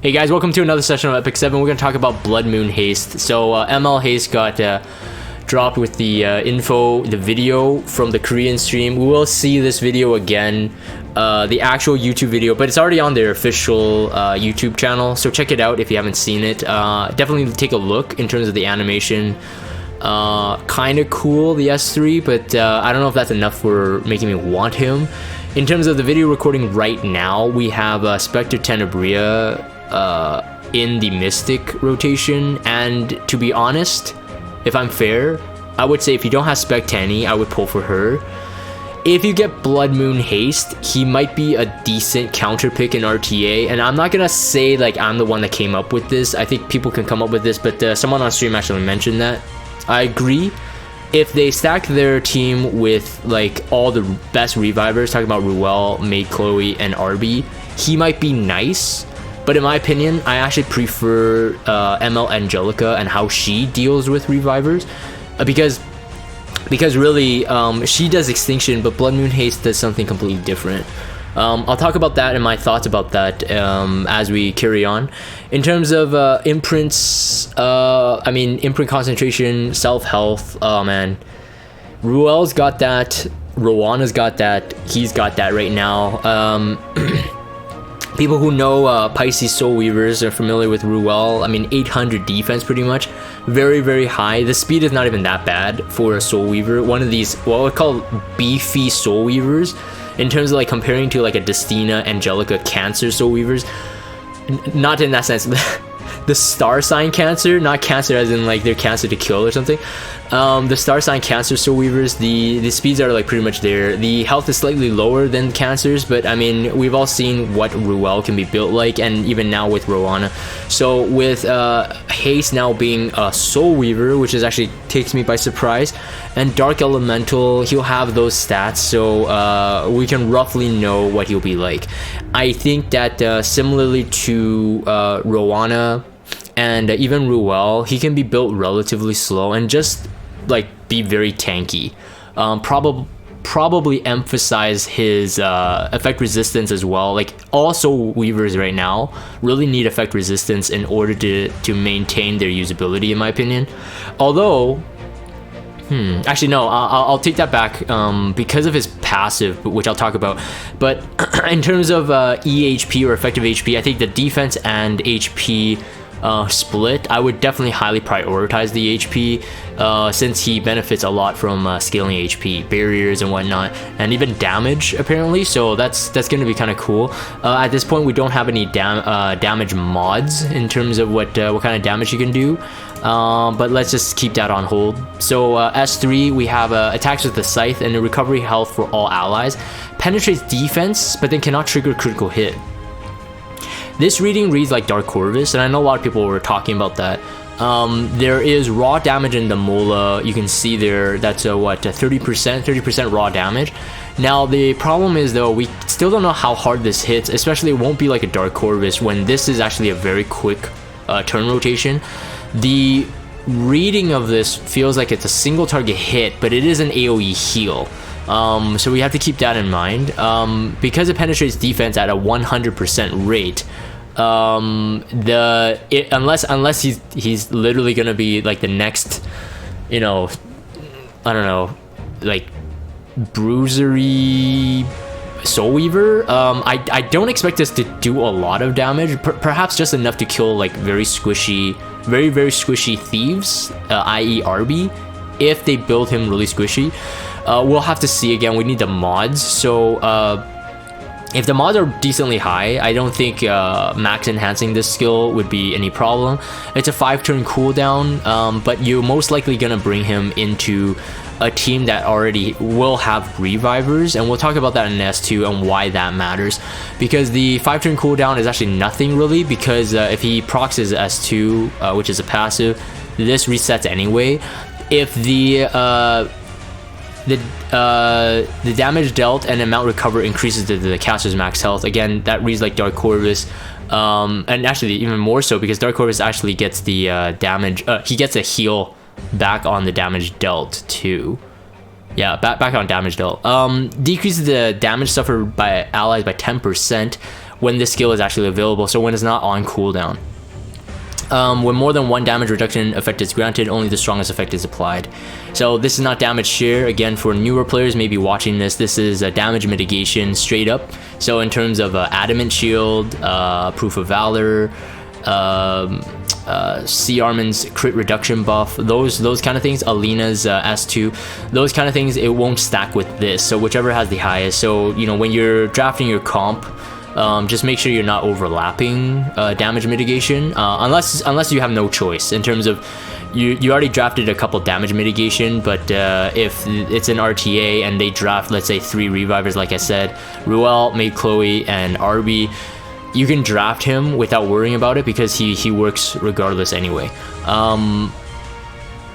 Hey guys, welcome to another session of Epic 7. We're going to talk about Blood Moon Haste. So ML Haste got dropped with the info, the video from the Korean stream. We will see this video again, the actual YouTube video, but it's already on their official YouTube channel. So check it out if you haven't seen it. Definitely take a look in terms of the animation. Kind of cool, the S3, but I don't know if that's enough for making me want him. In terms of the video recording right now, we have Spectre Tenebria in the Mystic rotation, and to be honest, if I'm fair, I would say if you don't have Spec Tenny, I would pull for her. If you get Blood Moon Haste, he might be a decent counter pick in RTA, and I'm not gonna say like I'm the one that came up with this. I think people can come up with this, but someone on stream actually mentioned that. I agree. If they stack their team with like all the best revivers, talking about Ruel, Maid Chloe, and Arby, he might be nice. But in my opinion, I actually prefer ML Angelica and how she deals with revivers, because really she does Extinction, but Blood Moon Haste does something completely different. I'll talk about that and my thoughts about that as we carry on. In terms of imprints, I mean imprint concentration, self-health, oh man, Ruel's got that, Rowanna's got that, he's got that right now. People who know Pisces Soul Weavers are familiar with Ruel. I mean, 800 defense pretty much. Very, very high. The speed is not even that bad for a Soul Weaver. One of these, what we call beefy Soul Weavers, in terms of like comparing to like a Destina, Angelica, Cancer Soul Weavers. Not in that sense. The star sign Cancer, not Cancer as in like they're Cancer to kill or something. The star sign Cancer Soul Weavers, the speeds are like pretty much there. The health is slightly lower than Cancer's, but I mean we've all seen what Ruel can be built like, and even now with Rowanna. So with Haste now being a Soul Weaver, which is actually takes me by surprise, and Dark Elemental, he'll have those stats, so we can roughly know what he'll be like. I think that similarly to Rowanna and even Ruel, he can be built relatively slow and just like be very tanky. Probably emphasize his effect resistance as well. Like all Soul Weavers right now really need effect resistance in order to maintain their usability, in my opinion. Although actually no, I'll take that back because of his passive, which I'll talk about. But in terms of EHP or effective HP, I think the defense and HP split, I would definitely highly prioritize the HP since he benefits a lot from scaling HP, barriers and whatnot, and even damage apparently, so that's going to be kind of cool. At this point we don't have any damage mods in terms of what kind of damage you can do, but let's just keep that on hold. So S3, we have attacks with the Scythe and a recovery health for all allies, penetrates defense but then cannot trigger critical hit. This reading reads like Dark Corvus, and I know a lot of people were talking about that. There is raw damage in the Mola. You can see there, that's a 30% raw damage. Now the problem is though, we still don't know how hard this hits, especially it won't be like a Dark Corvus when this is actually a very quick turn rotation. The reading of this feels like it's a single target hit, but it is an AoE heal. So we have to keep that in mind. Because it penetrates defense at a 100% rate, unless he's literally gonna be like the next, you know, I don't know, like bruisery Soul Weaver, I don't expect this to do a lot of damage, perhaps just enough to kill like very squishy thieves, i.e. Arby, if they build him really squishy. We'll have to see again. We need the mods. So if the mods are decently high, I don't think max enhancing this skill would be any problem. It's a 5-turn cooldown, but you're most likely gonna bring him into a team that already will have revivers, and we'll talk about that in S2 and why that matters, because the 5-turn cooldown is actually nothing really, because if he procs his S2, which is a passive, this resets anyway. If the damage dealt and amount recovered increases the caster's max health. Again, that reads like Dark Corvus, and actually even more so because Dark Corvus actually gets the damage. He gets a heal back on the damage dealt too. Yeah, back on damage dealt. Decreases the damage suffered by allies by 10%, when this skill is actually available, so when it's not on cooldown. When more than one damage reduction effect is granted, only the strongest effect is applied. So this is not damage share. Again, for newer players maybe watching this is a damage mitigation straight up. So in terms of Adamant Shield, Proof of Valor, C. Armin's crit reduction buff, those kind of things, Alina's S2, those kind of things, it won't stack with this. So whichever has the highest. So, you know, when you're drafting your comp, just make sure you're not overlapping damage mitigation, unless you have no choice in terms of you already drafted a couple damage mitigation, but if it's an RTA and they draft, let's say 3 revivers, like I said, Ruel, Maid Chloe, and Arby, you can draft him without worrying about it because he works regardless anyway.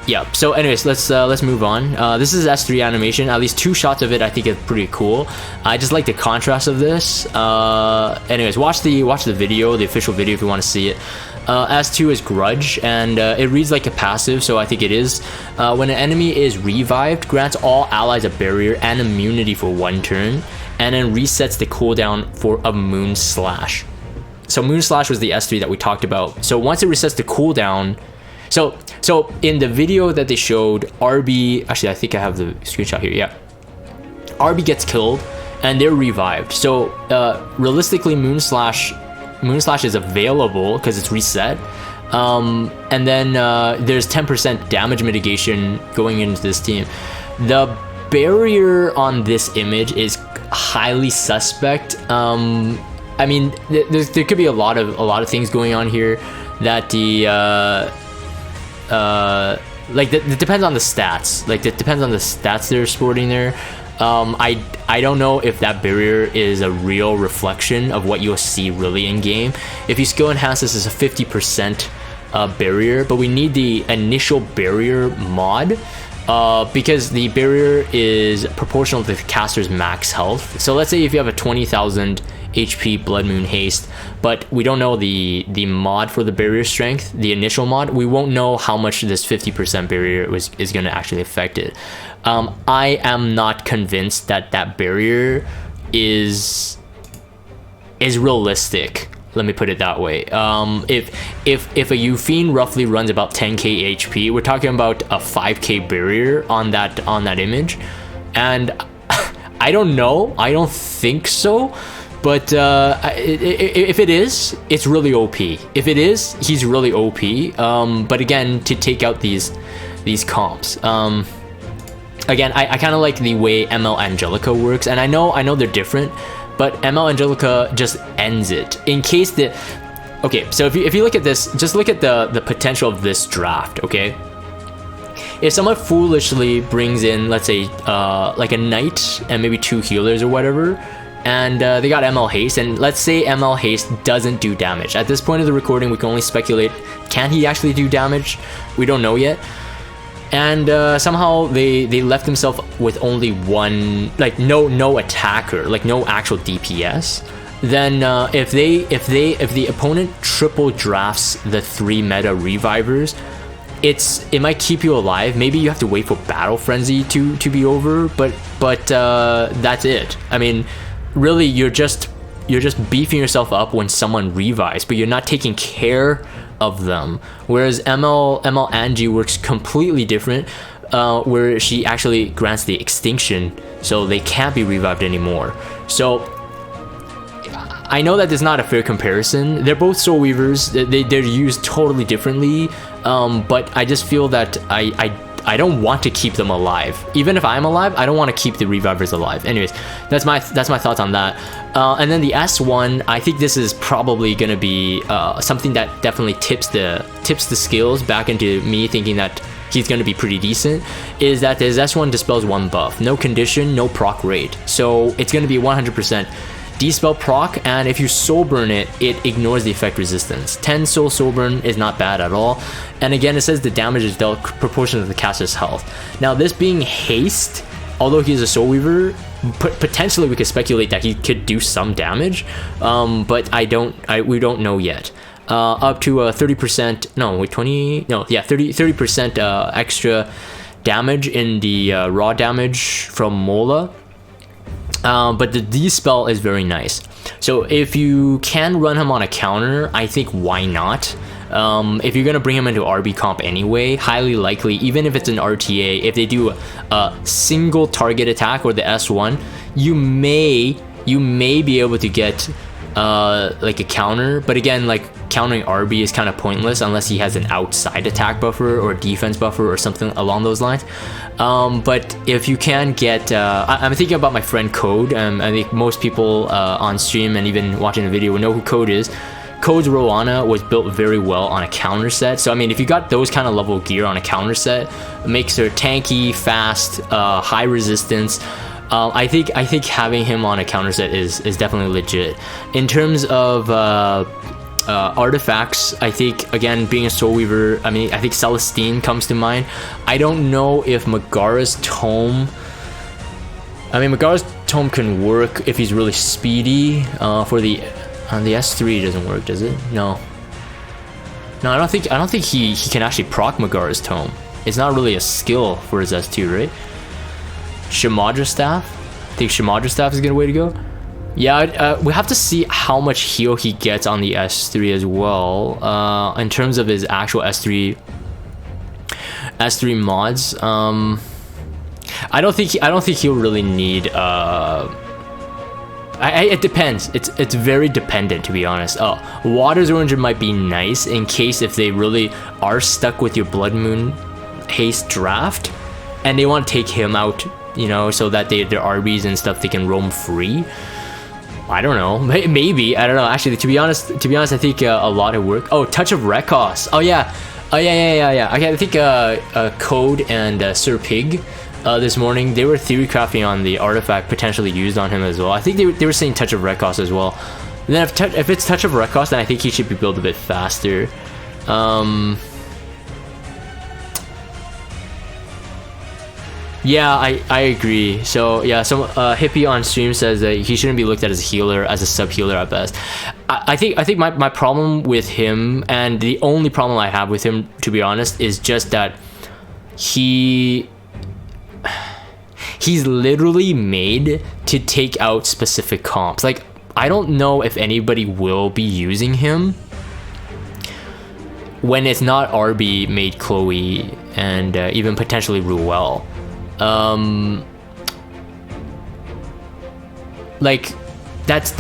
Yeah, so anyways, let's move on. This is S3 animation. At least 2 shots of it I think is pretty cool. I just like the contrast of this. Anyways, watch the video, the official video, if you want to see it. S2 is Grudge, and it reads like a passive, so I think it is. When an enemy is revived, grants all allies a barrier and immunity for 1 turn, and then resets the cooldown for a Moon Slash. So Moon Slash was the S3 that we talked about. So once it resets the cooldown, so in the video that they showed, RB, actually I think I have the screenshot here, yeah. RB gets killed and they're revived. So realistically, Moon Slash is available because it's reset. And then there's 10% damage mitigation going into this team. The barrier on this image is highly suspect. I mean, there could be a lot of things going on here that the like it depends on the stats. Like it depends on the stats they're sporting there. I don't know if that barrier is a real reflection of what you'll see really in game. If you skill enhance, this is a 50% barrier, but we need the initial barrier mod because the barrier is proportional to the caster's max health. So let's say if you have a 20,000 HP Blood Moon Haste, but we don't know the mod for the barrier strength, the initial mod, we won't know how much this 50% barrier is going to actually affect it. I am not convinced that that barrier is realistic. Let me put it that way. If a Euphine roughly runs about 10k HP, we're talking about a 5k barrier on that image, and I don't know. I don't think so. But if it is, it's really OP. If it is, he's really OP. But again, to take out these comps. Again, I kind of like the way ML Angelica works, and I know they're different, but ML Angelica just ends it. In case the... Okay, so if you look at this, just look at the potential of this draft, okay? If someone foolishly brings in, let's say, like a knight and maybe 2 healers or whatever, and they got ML Haste, and let's say ML Haste doesn't do damage. At this point of the recording, we can only speculate, can he actually do damage? We don't know yet. And somehow they left themselves with only one, like no attacker, like no actual DPS. Then if the opponent triple drafts the 3 meta revivers, it might keep you alive. Maybe you have to wait for Battle Frenzy to be over, but that's it. I mean, really, you're just beefing yourself up when someone revives, but you're not taking care of them. Whereas ML Angie works completely different, where she actually grants the extinction, so they can't be revived anymore. So I know that is not a fair comparison. They're both Soul Weavers. They're used totally differently, but I just feel that I don't want to keep them alive. Even if I'm alive, I don't want to keep the revivers alive. Anyways, that's my thoughts on that. And then the S1, I think this is probably gonna be something that definitely tips the skills back into me thinking that he's gonna be pretty decent. Is that his S1 dispels 1 buff, no condition, no proc rate. So it's gonna be 100% Dispel proc, and if you soul burn it, it ignores the effect resistance. 10 soul burn is not bad at all. And again, it says the damage is dealt proportional to the caster's health. Now, this being Haste, although he's a soul weaver, potentially we could speculate that he could do some damage, but we don't know yet. Up to 30%, no, wait, 20, no, yeah, 30% extra damage in the raw damage from Mola. But the D spell is very nice. So if you can run him on a counter, I think why not? If you're gonna bring him into RB comp anyway, highly likely, even if it's an RTA, if they do a single target attack or the S1, you may be able to get like a counter. But again, like countering RB is kind of pointless unless he has an outside attack buffer or defense buffer or something along those lines. But if you can get, I'm thinking about my friend Code. I think most people on stream and even watching the video will know who Code is. Code's Roana was built very well on a counter set. So I mean, if you got those kind of level gear on a counter set, it makes her tanky, fast, high resistance. I think having him on a counter set is definitely legit. In terms of artifacts, I think, again, being a Soul Weaver, I mean, I think Celestine comes to mind. I don't know if Megara's Tome, I mean, Megara's Tome can work if he's really speedy. For the S3 it doesn't work, does it? No, I don't think he can actually proc Megara's Tome. It's not really a skill for his S2, right? Shamadra Staff, I think Shamadra Staff is a good way to go. Yeah, we have to see how much heal he gets on the S3 as well. In terms of his actual S3 mods, I don't think he'll really need. It depends. It's very dependent, to be honest. Water's Oranger might be nice in case if they really are stuck with your Blood Moon Haste draft, and they want to take him out, you know, so that their RBs and stuff, they can roam free. I don't know. Maybe, I don't know. Actually, to be honest, I think a lot of work. Oh, Touch of Rekos. Oh yeah. Okay, I think Code and Sir Pig this morning, they were theory crafting on the artifact potentially used on him as well. I think they were saying Touch of Rekos as well. And then if it's Touch of Rekos, then I think he should be built a bit faster. Yeah, I agree. So yeah, some Hippie on stream says that he shouldn't be looked at as a healer, as a sub healer at best. I think my problem with him, and the only problem I have with him, to be honest, is just that he's literally made to take out specific comps. Like, I don't know if anybody will be using him when it's not RB made Chloe and even potentially Ruel. Like that's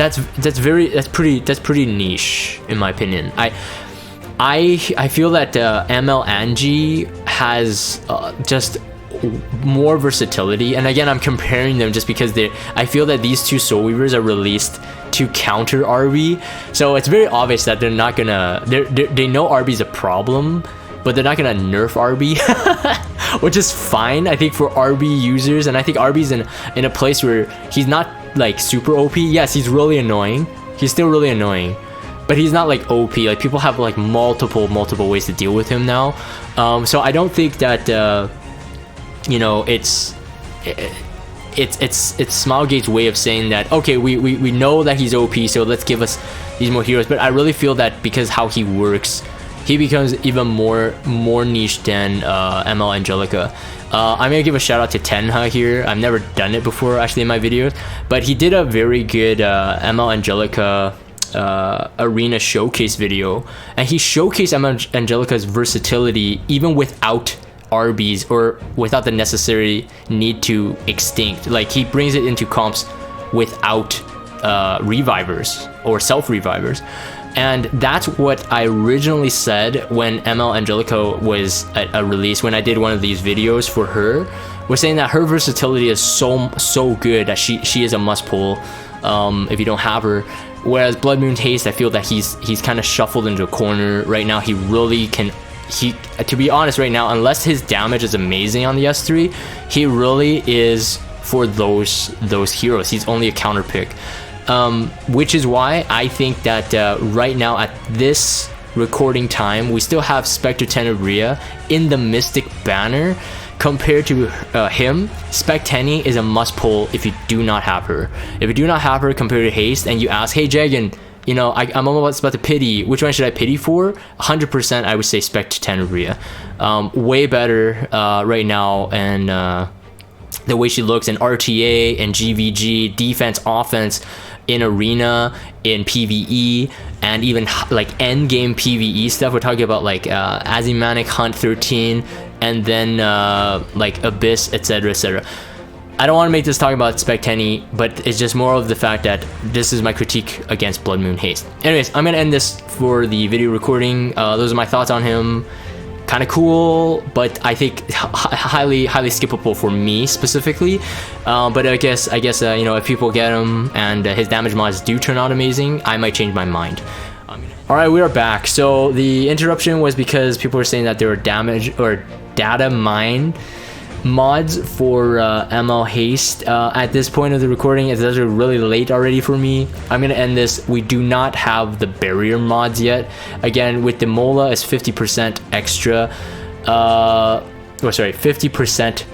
pretty niche in my opinion. I feel that ML Angie has just more versatility, and again, I'm comparing them just because I feel that these two Soul Weavers are released to counter RB, so it's very obvious that they're not gonna, they know RB is a problem, but they're not gonna nerf RB, which is fine, I think, for RB users. And I think RB's in a place where he's not like super OP. Yes, he's really annoying. He's still really annoying, but he's not like OP. Like, people have like multiple ways to deal with him now. So I don't think that you know, it's Smilegate's way of saying that, okay, we know that he's OP, so let's give us these more heroes. But I really feel that because how he works, he becomes even more niche than ML Angelica. I'm gonna give a shout out to Tenha here. I've never done it before actually in my videos, but he did a very good ML Angelica arena showcase video, and he showcased ML Angelica's versatility even without RBs or without the necessary need to extinct. Like, he brings it into comps without revivers or self revivers. And that's what I originally said when ML Angelica was at a release, when I did one of these videos for her. We're saying that her versatility is so good that she is a must pull if you don't have her. Whereas Blood Moon Haste, I feel that he's kind of shuffled into a corner right now. He really can, to be honest right now, unless his damage is amazing on the S3, he really is for those heroes. He's only a counter pick. Which is why I think that right now at this recording time, we still have Spectre Tenebria in the Mystic banner. Compared to him, Spec Tenny is a must pull if you do not have her. If you do not have her compared to Haste, and you ask, hey Jagan, you know, I'm almost about to pity, which one should I pity for? 100% I would say Spectre Tenebria. Way better right now, and the way she looks in RTA and GVG, defense, offense, in arena, in PvE, and even like end game PvE stuff. We're talking about like Azimanic, Hunt 13, and then like Abyss, etc, etc. I don't want to make this talk about Spectenny, but it's just more of the fact that this is my critique against Blood Moon Haste. Anyways, I'm gonna end this for the video recording. Those are my thoughts on him. Kind of cool, but I think highly skippable for me specifically. But I guess you know, if people get him and his damage mods do turn out amazing, I might change my mind. All right, we are back. So the interruption was because people were saying that there were damage or data mine mods for ML Haste. At this point of the recording, it's actually really late already for me. I'm gonna end this. We do not have the barrier mods yet. Again, with the Mola is 50% extra, 50%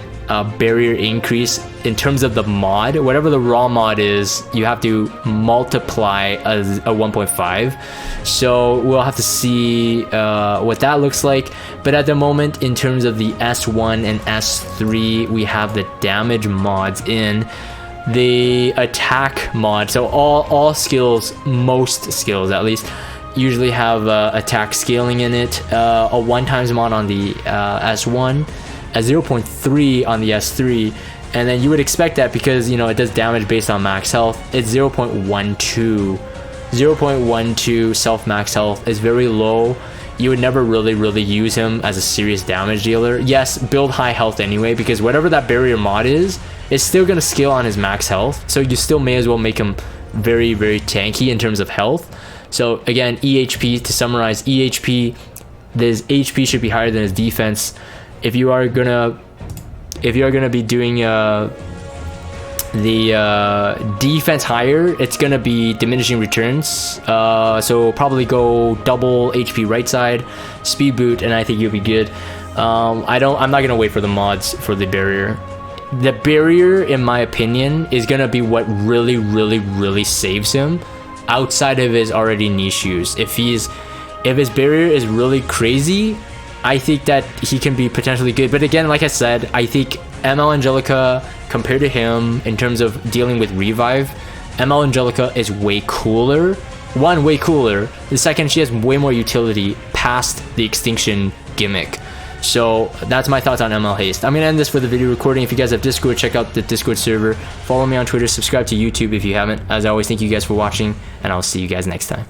barrier increase in terms of the mod. Whatever the raw mod is, you have to multiply a 1.5. So we'll have to see what that looks like. But at the moment, in terms of the S1 and S3, we have the damage mods in. The attack mod, so all skills, most skills at least, usually have attack scaling in it. A 1x mod on the S1, a 0.3 on the S3, and then you would expect that because, you know, it does damage based on max health. It's 0.12. 0.12 self max health is very low. You would never really use him as a serious damage dealer. Yes, build high health anyway, because whatever that barrier mod is, it's still gonna scale on his max health. So you still may as well make him very tanky in terms of health. So again, EHP, to summarize, EHP, his HP should be higher than his defense. If you are gonna be doing the defense higher, it's gonna be diminishing returns. So probably go double HP right side, speed boot, and I think you'll be good. I'm not gonna wait for the mods for the barrier. The barrier, in my opinion, is gonna be what really saves him outside of his already niche use. If his barrier is really crazy, I think that he can be potentially good. But again, like I said, I think ML Angelica, compared to him in terms of dealing with revive, ML Angelica is way cooler. One, way cooler. The second, she has way more utility past the extinction gimmick. So that's my thoughts on ML Haste. I'm gonna end this for the video recording. If you guys have Discord, check out the Discord server. Follow me on Twitter, subscribe to YouTube if you haven't. As always, thank you guys for watching, and I'll see you guys next time.